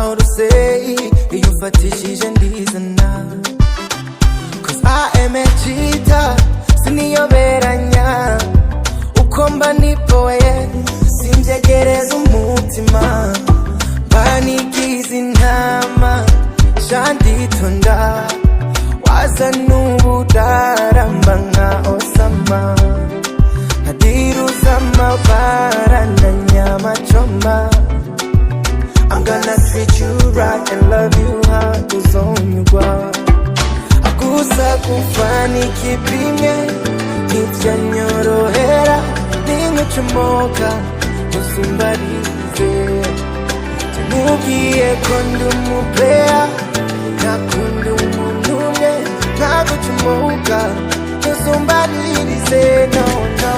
how to say iyo ufatishije ndizana. Cause I am a cheater, siniyoberanya. Uko mba nipoye simbyegereza umutima, banigize intama shanditonda. Waza n'ubudaramba nka Osama, nkadiruza amabara na nyama choma. I'm gonna treat you right and love you hard uzonyugwa. Akusa kufani kipimye ntivyanyorohera, ninkucomoka usumbarize. Mubwiye ko ndi umuplayer, nakunda umuntu umwe, ntagucomoka usumbaririze. No, no.